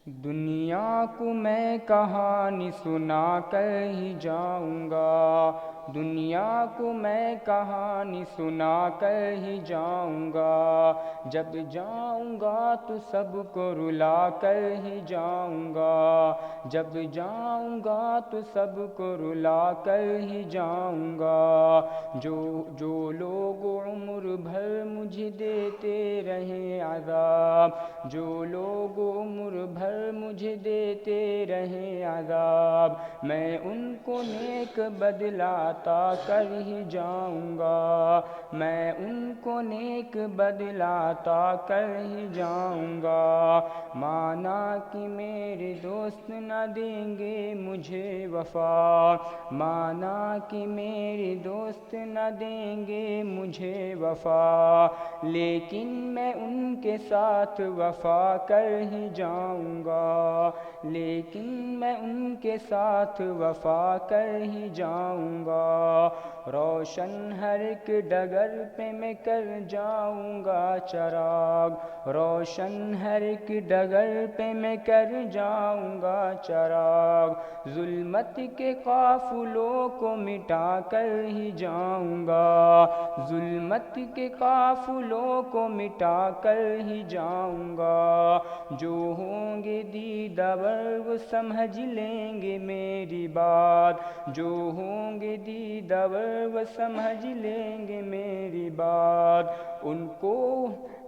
دنیا کو میں کہانی سنا کر ہی جاؤں گا، دنیا کو میں کہانی سنا کر ہی جاؤں گا، جب جاؤں گا تو سب کو رلا کر ہی جاؤں گا، جب جاؤں گا تو سب کو رلا کر ہی جاؤں گا، جو لوگ عمر بھر مجھے دیتے رہیں عذاب، جو لوگ عمر بھر مجھے دیتے رہیں عذاب، میں ان کو نیک بدلہ عطا کر ہی جاؤں گا، میں ان کو نیک بدلہ عطا کر ہی جاؤں گا، مانا کہ میرے دوست نہ دیں گے مجھے وفا، مانا کہ میرے دوست نہ دیں گے مجھے وفا، لیکن میں ان کے ساتھ وفا کر ہی جاؤں گا، لیکن میں ان کے ساتھ وفا کر ہی جاؤں گا، روشن ہر ایک ڈگر پہ میں کر جاؤں گا چراغ، روشن ہر ایک ڈگر پہ میں کر جاؤں گا چراغ، ظلمت کے قافلوں کو مٹا کر ہی جاؤں گا، ظلمت کے قافلوں کو مٹا کر ہی جاؤں گا، جو ہوں گے دیدہ ور وہ سمجھ لیں گے میری بات، جو ہوں گے دیدہ ور وہ سمجھ لیں گے میری بات،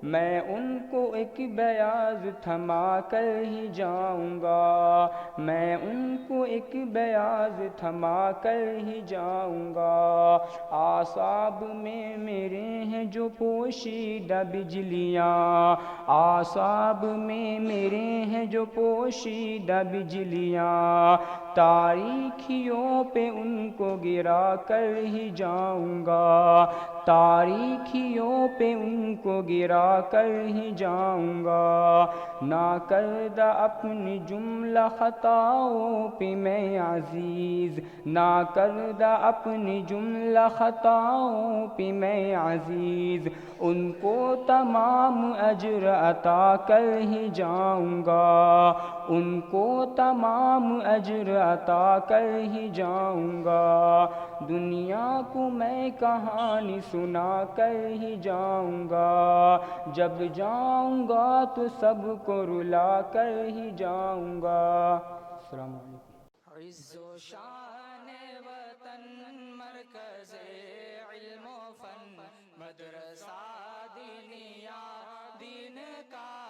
میں ان کو ایک بیاض تھما کر ہی جاؤں گا، میں ان کو ایک بیاض تھما کر ہی جاؤں گا، اعصاب میں میرے ہیں جو پوشیدہ بجلیاں، اعصاب میں میرے ہیں جو پوشیدہ بجلیاں، تاریکیوں پہ ان کو گرا کر ہی جاؤں گا، تاریکیوں پہ ان کو گرا کر ہی جاؤں گا، ناکردہ اپنی جملہ خطاؤں پہ میں عزیز، ناکردہ اپنی جملہ خطاؤں پہ میں عزیز، ان کو تمام اجر عطا کر ہی جاؤں گا، ان کو تمام اجر عطا کر ہی جاؤں گا، دنیا کو میں کہانی سنا کر ہی جاؤں گا، جب جاؤں گا تو سب کو رلا کر ہی جاؤں گا۔ السلام علیکم۔ عز و شان وطن مرکز علم و فن، مدرسہ دینیا دین کا